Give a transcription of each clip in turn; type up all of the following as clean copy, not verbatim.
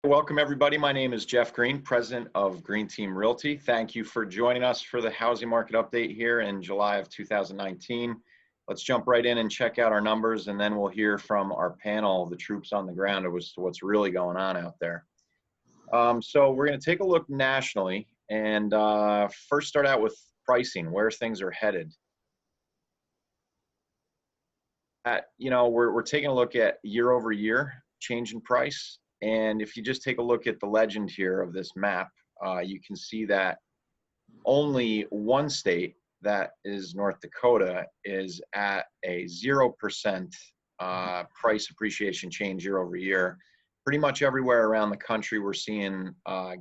Welcome everybody. My name is Jeff Green, president of Green Team Realty. Thank you for joining us for the housing market update here in July of 2019. Let's jump right in and check out our numbers, and then we'll hear from our panel, the troops on the ground, as to what's really going on out there. So we're going to take a look nationally and first start out with pricing, where things are headed. We're taking a look at year over year change in price. And if you just take a look at the legend here of this map, you can see that only one state, that is North Dakota, is at a 0% price appreciation change year over year. Pretty much everywhere around the country, we're seeing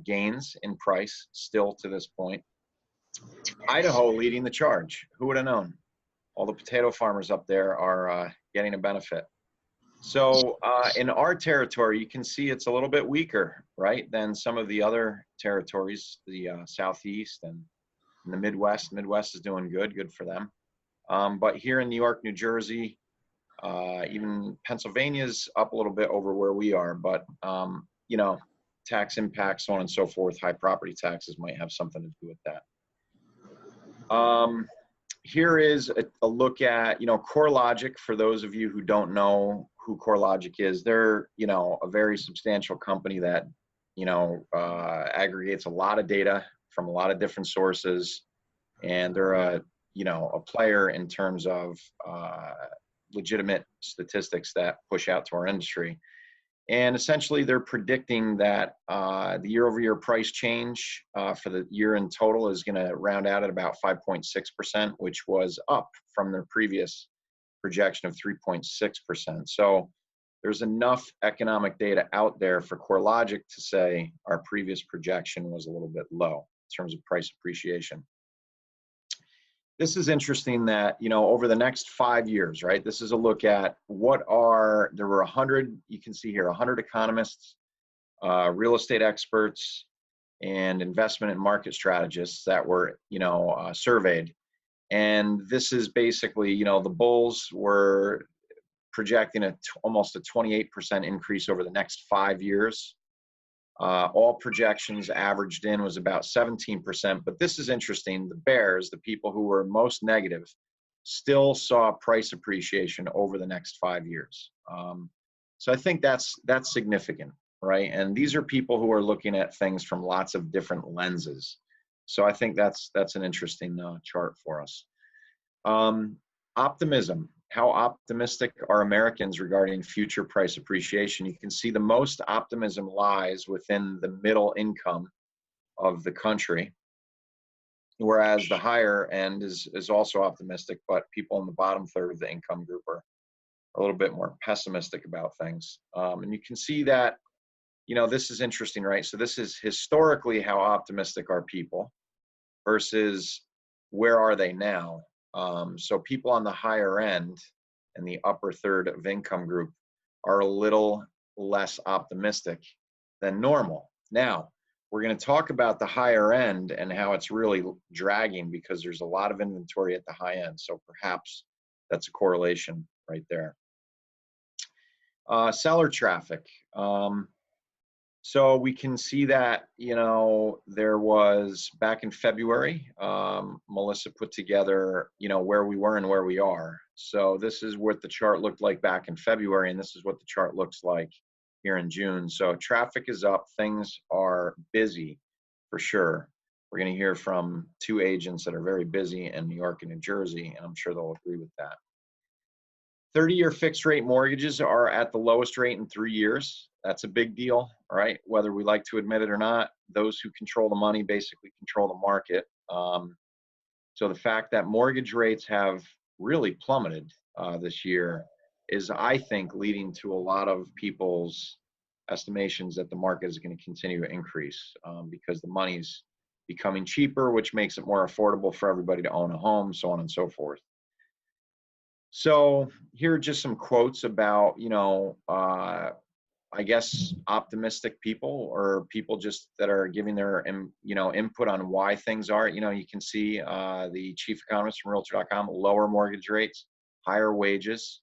gains in price still to this point. Idaho leading the charge. Who would have known? All the potato farmers up there are getting a benefit. So in our territory, you can see it's a little bit weaker, right, than some of the other territories, the Southeast and the Midwest. Midwest is doing good for them. But here in New York, New Jersey, even Pennsylvania's up a little bit over where we are. But, tax impacts, so on and so forth, high property taxes might have something to do with that. Here is a look at, CoreLogic. For those of you who don't know who CoreLogic is, they're, a very substantial company that, aggregates a lot of data from a lot of different sources. And they're a player in terms of legitimate statistics that push out to our industry. And essentially, they're predicting that the year-over-year price change for the year in total is going to round out at about 5.6%, which was up from their previous projection of 3.6%. So there's enough economic data out there for CoreLogic to say our previous projection was a little bit low in terms of price appreciation. This is interesting that, over the next 5 years, right? This is a look at there were 100, you can see here, 100 economists, real estate experts, and investment and market strategists that were, surveyed. And this is basically, the bulls were projecting almost a 28% increase over the next 5 years. All projections averaged in was about 17%, but this is interesting. The bears, the people who were most negative, still saw price appreciation over the next 5 years. So I think that's significant, right? And these are people who are looking at things from lots of different lenses. So I think that's an interesting chart for us. Optimism. How optimistic are Americans regarding future price appreciation? You can see the most optimism lies within the middle income of the country, whereas the higher end is also optimistic, but people in the bottom third of the income group are a little bit more pessimistic about things. And you can see that, this is interesting, right? So this is historically how optimistic are people versus where are they now? So people on the higher end and the upper third of income group are a little less optimistic than normal. Now, we're going to talk about the higher end and how it's really dragging because there's a lot of inventory at the high end. So perhaps that's a correlation right there. Seller traffic. So we can see that, there was back in February, Melissa put together, where we were and where we are. So this is what the chart looked like back in February, and this is what the chart looks like here in June. So traffic is up. Things are busy for sure. We're going to hear from two agents that are very busy in New York and New Jersey, and I'm sure they'll agree with that. 30-year fixed rate mortgages are at the lowest rate in 3 years. That's a big deal, right? Whether we like to admit it or not, those who control the money basically control the market. So the fact that mortgage rates have really plummeted this year is, I think, leading to a lot of people's estimations that the market is going to continue to increase because the money's becoming cheaper, which makes it more affordable for everybody to own a home, so on and so forth. So here are just some quotes about, I guess, optimistic people or people just that are giving their, input on why things are. You can see the chief economist from Realtor.com, lower mortgage rates, higher wages,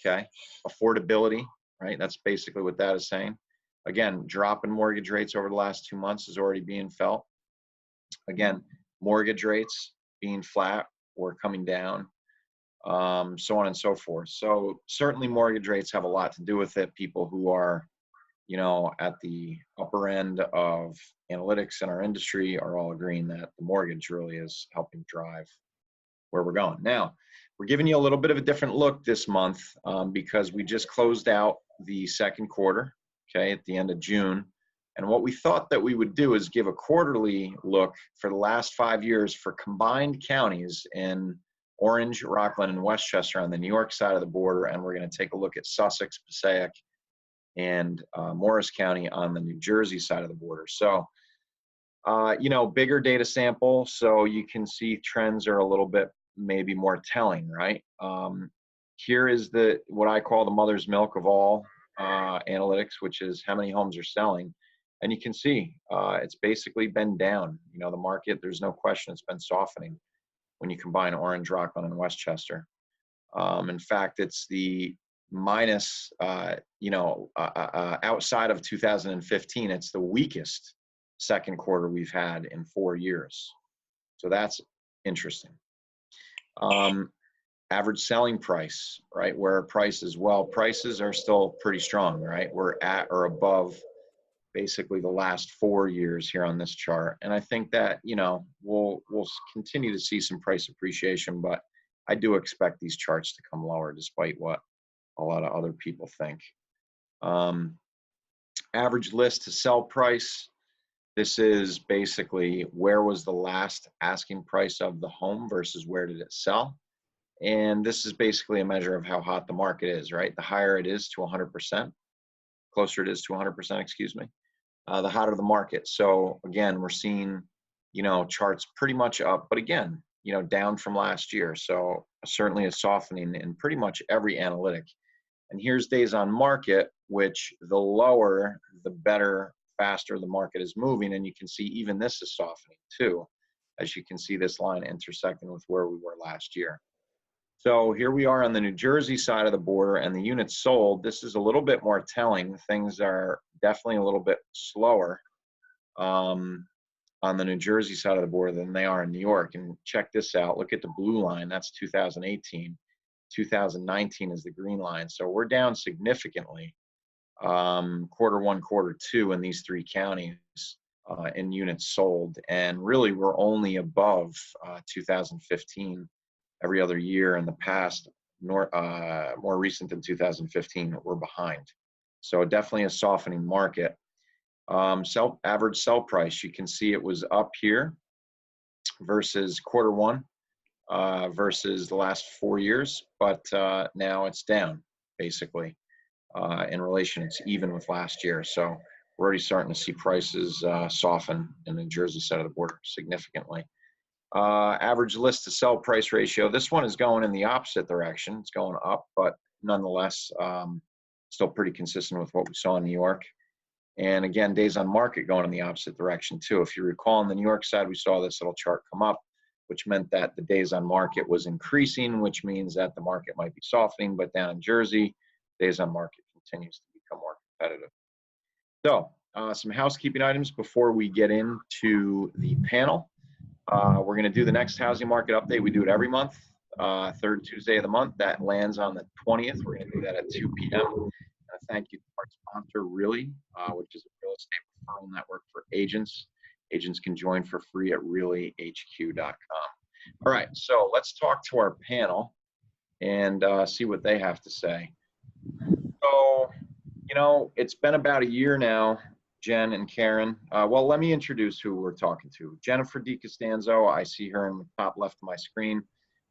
okay, affordability, right? That's basically what that is saying. Again, drop in mortgage rates over the last 2 months is already being felt. Again, mortgage rates being flat or coming down, so on and so forth. So certainly mortgage rates have a lot to do with it. People who are, you know, at the upper end of analytics in our industry are all agreeing that the mortgage really is helping drive where we're going. Now, we're giving you a little bit of a different look this month because we just closed out the second quarter, okay, at the end of June. And what we thought that we would do is give a quarterly look for the last 5 years for combined counties in Orange, Rockland, and Westchester on the New York side of the border. And we're going to take a look at Sussex, Passaic, and Morris County on the New Jersey side of the border. So, you know, bigger data sample, so you can see trends are a little bit maybe more telling, right? Here is what I call the mother's milk of all analytics, which is how many homes are selling. And you can see it's basically been down. You know, the market, there's no question it's been softening when you combine Orange, Rockland, and Westchester. In fact, it's the minus, you know, outside of 2015, it's the weakest second quarter we've had in 4 years. So that's interesting. Average selling price, right? Where prices, well, prices are still pretty strong, right? We're at or above basically the last 4 years here on this chart. And I think that, you know, we'll continue to see some price appreciation, but I do expect these charts to come lower despite what a lot of other people think. Average list to sell price. This is basically where was the last asking price of the home versus where did it sell. And this is basically a measure of how hot the market is, right? The higher it is to 100%, closer it is to 100%, excuse me, the hotter the market. So again, we're seeing, you know, charts pretty much up, but again, you know, down from last year. So certainly a softening in pretty much every analytic. And here's days on market, which the lower, the better, faster the market is moving. And you can see even this is softening too, as you can see this line intersecting with where we were last year. So here we are on the New Jersey side of the border and the units sold. This is a little bit more telling. Things are definitely a little bit slower on the New Jersey side of the border than they are in New York. And check this out. Look at the blue line. That's 2018. 2019 is the green line. So we're down significantly quarter one, quarter two in these three counties in units sold. And really, we're only above 2015 every other year in the past, more recent than 2015, we're behind. So definitely a softening market. Average sell price, you can see it was up here versus quarter one versus the last 4 years, but now it's down basically in relation. It's even with last year. So we're already starting to see prices soften in the Jersey side of the border significantly. Average list to sell price ratio. This one is going in the opposite direction. It's going up, but nonetheless, still pretty consistent with what we saw in New York. And again, days on market going in the opposite direction too. If you recall on the New York side, we saw this little chart come up, which meant that the days on market was increasing, which means that the market might be softening, but down in Jersey, days on market continues to become more competitive. So some housekeeping items before we get into the panel. We're going to do the next housing market update. We do it every month, third Tuesday of the month. That lands on the 20th. We're going to do that at 2 p.m. Thank you to our sponsor, Really, which is a real estate referral network for agents. Agents can join for free at reallyhq.com. All right, so let's talk to our panel and see what they have to say. So, you know, it's been about a year now, Jen and Karen. Well, let me introduce who we're talking to. Jennifer DiCostanzo, I see her in the top left of my screen.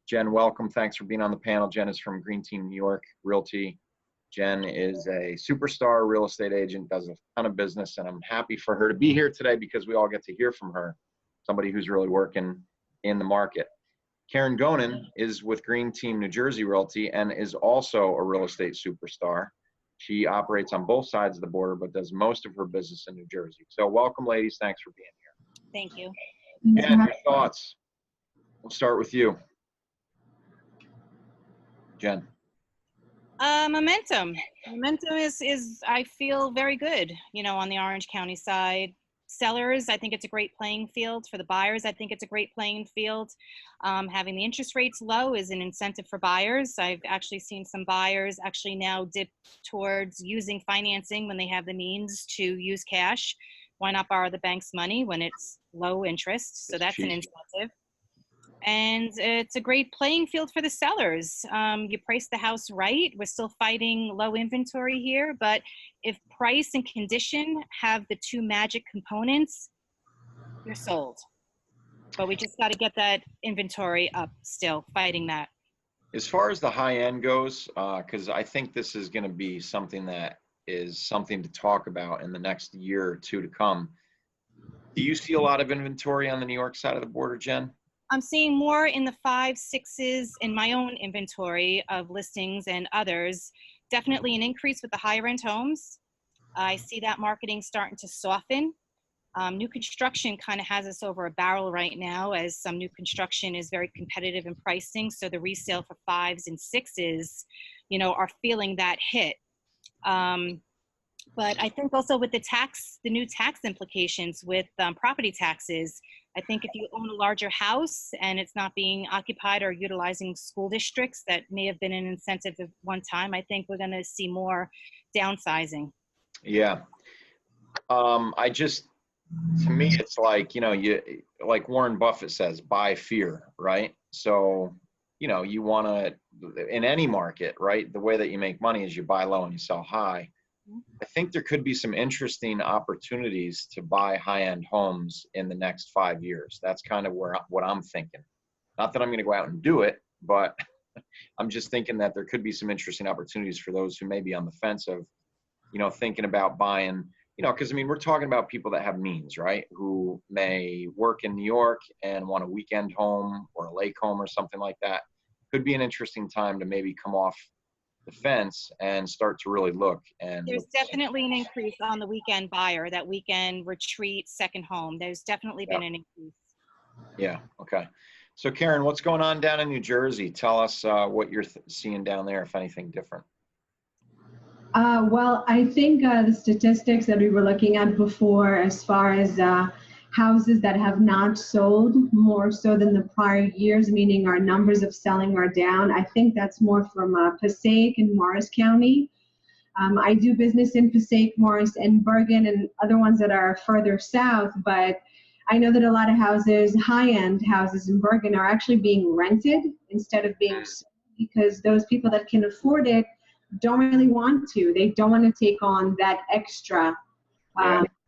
Jen, welcome. Thanks for being on the panel. Jen is from Green Team New York Realty. Jen is a superstar real estate agent, does a ton of business, and I'm happy for her to be here today because we all get to hear from her, somebody who's really working in the market. Karen Gonen is with Green Team New Jersey Realty and is also a real estate superstar. She operates on both sides of the border, but does most of her business in New Jersey. So welcome, ladies. Thanks for being here. Thank you. Jen, your thoughts? We'll start with you. Jen. Momentum. Momentum is I feel very good, on the Orange County side. Sellers, I think it's a great playing field. For the buyers, I think it's a great playing field. Having the interest rates low is an incentive for buyers. I've actually seen some buyers actually now dip towards using financing when they have the means to use cash. Why not borrow the bank's money when it's low interest? So It's that's an cheap. incentive. And it's a great playing field for the sellers. You price the house right. We're still fighting low inventory here, but if price and condition have the two magic components, you're sold. But we just got to get that inventory up, still fighting that. As far as the high end goes, because I think this is going to be something that is something to talk about in the next year or two to come. Do you see a lot of inventory on the New York side of the border, Jen? I'm seeing more in the 5, 6s in my own inventory of listings and others. Definitely an increase with the higher end homes. I see that marketing starting to soften. New construction kind of has us over a barrel right now, as some new construction is very competitive in pricing. So the resale for 5s and 6s, are feeling that hit. But I think also with the new tax implications with property taxes, I think if you own a larger house and it's not being occupied or utilizing school districts, that may have been an incentive at one time. I think we're going to see more downsizing. Yeah. To me, it's like, like Warren Buffett says, buy fear, right? So, you want to, in any market, right? The way that you make money is you buy low and you sell high. I think there could be some interesting opportunities to buy high-end homes in the next 5 years. That's kind of what I'm thinking. Not that I'm going to go out and do it, but I'm just thinking that there could be some interesting opportunities for those who may be on the fence of, thinking about buying, because we're talking about people that have means, right? Who may work in New York and want a weekend home or a lake home or something like that. Could be an interesting time to maybe come off the fence and start to really look. And there's definitely an increase on the weekend buyer, that weekend retreat, second home. There's definitely been an increase. Yeah. Okay. So Karen, what's going on down in New Jersey? Tell us what you're seeing down there, if anything different. Well, I think the statistics that we were looking at before, as far as houses that have not sold more so than the prior years, meaning our numbers of selling are down. I think that's more from Passaic and Morris County. I do business in Passaic, Morris, and Bergen, and other ones that are further south, but I know that a lot of houses, high-end houses in Bergen, are actually being rented instead of being sold, because those people that can afford it don't really want to. They don't want to take on that extra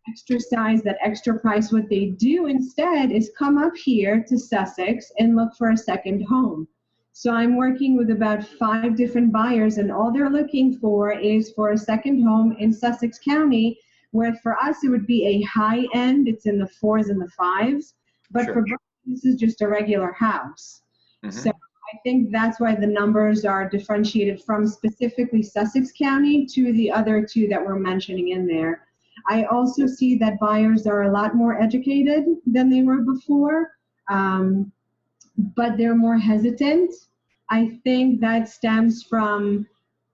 extra size, that extra price. What they do instead is come up here to Sussex and look for a second home. So I'm working with about 5 different buyers, and all they're looking for is for a second home in Sussex County, where for us it would be a high end. It's in the 4s and the 5s, but for both, this is just a regular house. So I think that's why the numbers are differentiated from specifically Sussex County to the other 2 that we're mentioning in there. I also see that buyers are a lot more educated than they were before, but they're more hesitant. I think that stems from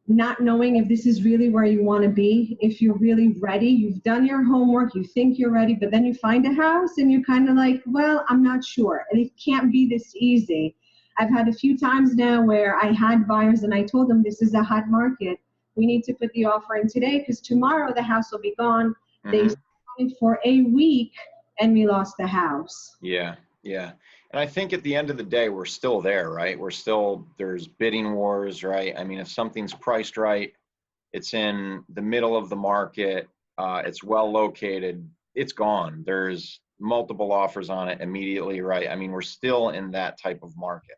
not knowing if this is really where you want to be, if you're really ready. You've done your homework, you think you're ready, but then you find a house and you're kind of like, well, I'm not sure. And it can't be this easy. I've had a few times now where I had buyers and I told them, this is a hot market. We need to put the offer in today because tomorrow the house will be gone. They signed for a week and we lost the house. Yeah. And I think at the end of the day, we're still there, right? There's bidding wars, right? If something's priced right, it's in the middle of the market, it's well located, it's gone. There's multiple offers on it immediately, right? We're still in that type of market,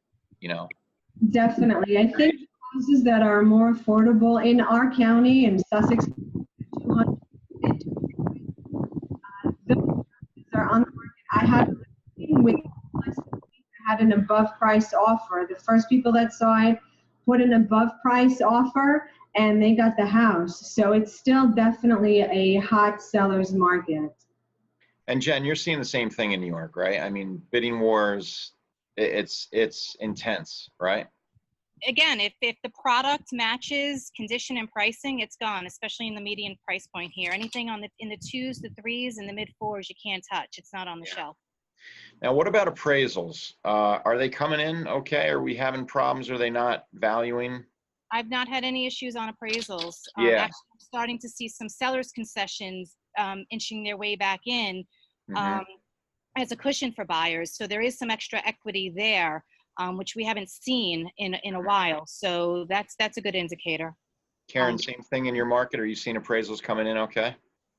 Definitely. I think houses that are more affordable in our county, in Sussex, 200, those houses are on the market. I had an above price offer. The first people that saw it put an above price offer and they got the house. So it's still definitely a hot seller's market. And Jen, you're seeing the same thing in New York, right? Bidding wars, it's intense, right? again, if the product matches condition and pricing, it's gone, especially in the median price point here. Anything in the 2s, the 3s, and the mid 4s, you can't touch. It's not on the shelf. Now, what about appraisals? Are they coming in okay? Are we having problems? Are they not valuing? I've not had any issues on appraisals. Yeah. Actually, I'm starting to see some sellers concessions inching their way back in as a cushion for buyers. So there is some extra equity there, which we haven't seen in a while. So that's a good indicator. Karen, same thing in your market? Are you seeing appraisals coming in okay?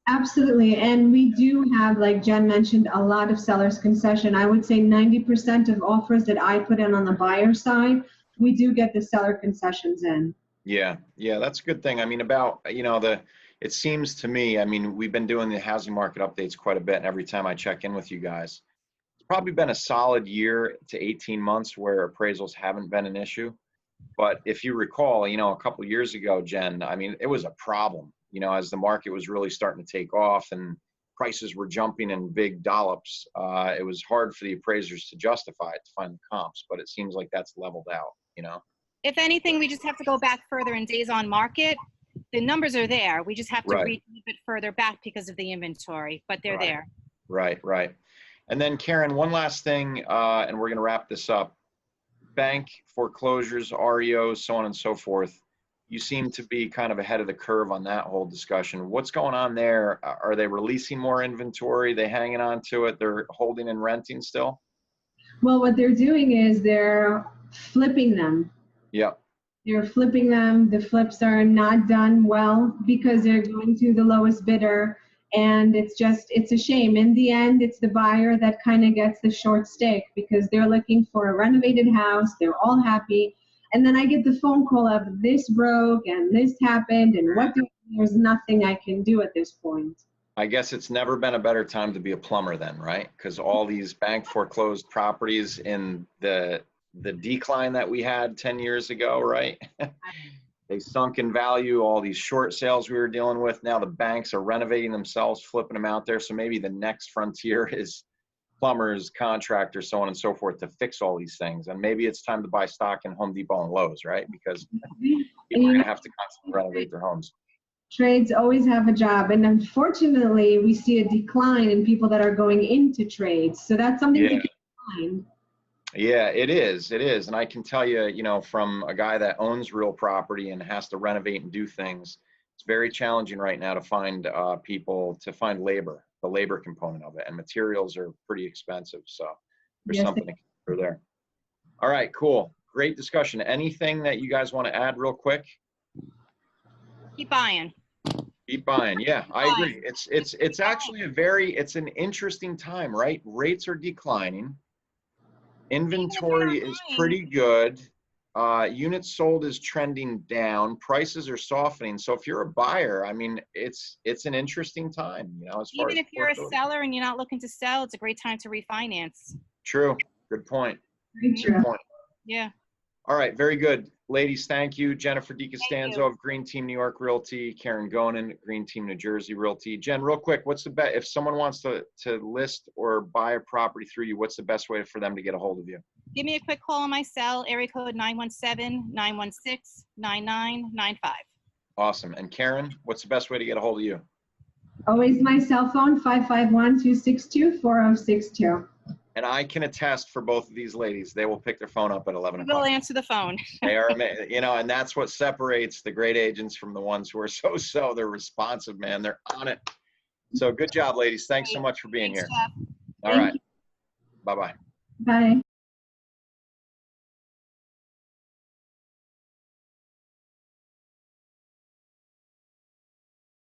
Absolutely. And we do have, like Jen mentioned, a lot of sellers concession. I would say 90% of offers that I put in on the buyer side, we do get the seller concessions in. Yeah, that's a good thing. I mean, it seems to me, I mean, we've been doing the housing market updates quite a bit, and every time I check in with you guys, it's probably been a solid year to 18 months where appraisals haven't been an issue. But if you recall, a couple of years ago, Jen, I mean, it was a problem, as the market was really starting to take off and prices were jumping in big dollops. It was hard for the appraisers to justify it, to find the comps, but it seems like that's leveled out, If anything, we just have to go back further in days on market. The numbers are there. We just have to reach a bit further back because of the inventory, but they're there. Right. And then Karen, one last thing, and we're going to wrap this up. Bank foreclosures, REOs, so on and so forth. You seem to be kind of ahead of the curve on that whole discussion. What's going on there? Are they releasing more inventory? Are they hanging on to it? They're holding and renting still? Well, what they're doing is they're flipping them. Yep. They're flipping them. The flips are not done well because they're going to the lowest bidder. And it's a shame. In the end, it's the buyer that kind of gets the short stick because they're looking for a renovated house. They're all happy. And then I get the phone call of this broke and this happened and there's nothing I can do at this point. I guess it's never been a better time to be a plumber then, right? Because all these bank foreclosed properties in the decline that we had 10 years ago, right? They sunk in value, all these short sales we were dealing with. Now the banks are renovating themselves, flipping them out there. So maybe the next frontier is plumbers, contractors, so on and so forth to fix all these things. And maybe it's time to buy stock in Home Depot and Lowe's, right? Because people are going to have to constantly renovate their homes. Trades always have a job. And unfortunately, we see a decline in people that are going into trades. So that's something to keep in mind. Yeah, it is. And I can tell you, from a guy that owns real property and has to renovate and do things, it's very challenging right now to find find labor, the labor component of it. And materials are pretty expensive. So there's something to consider there. All right, cool. Great discussion. Anything that you guys want to add real quick? Keep buying. Keep buying. Yeah, I agree. It's actually it's an interesting time, right? Rates are declining. Inventory is pretty good. Units sold is trending down. Prices are softening. So if you're a buyer, I mean, it's an interesting time, as far Even as if you're a seller and you're not looking to sell, it's a great time to refinance. True. Good point. Good point. Yeah. All right. Very good. Ladies, thank you. Jennifer DiCostanzo of Green Team New York Realty, Karen Gonen, Green Team New Jersey Realty. Jen, real quick, what's the best, if someone wants to list or buy a property through you, what's the best way for them to get a hold of you? Give me a quick call on my cell, area code 917-916-9995. Awesome. And Karen, what's the best way to get a hold of you? Always my cell phone, 551-262-4062. And I can attest for both of these ladies. They will pick their phone up at 11 o'clock. They'll answer the phone. They are, and that's what separates the great agents from the ones who are so. They're responsive, man. They're on it. So good job, ladies. Thanks so much for being here. Jeff. All right. Bye-bye. Bye.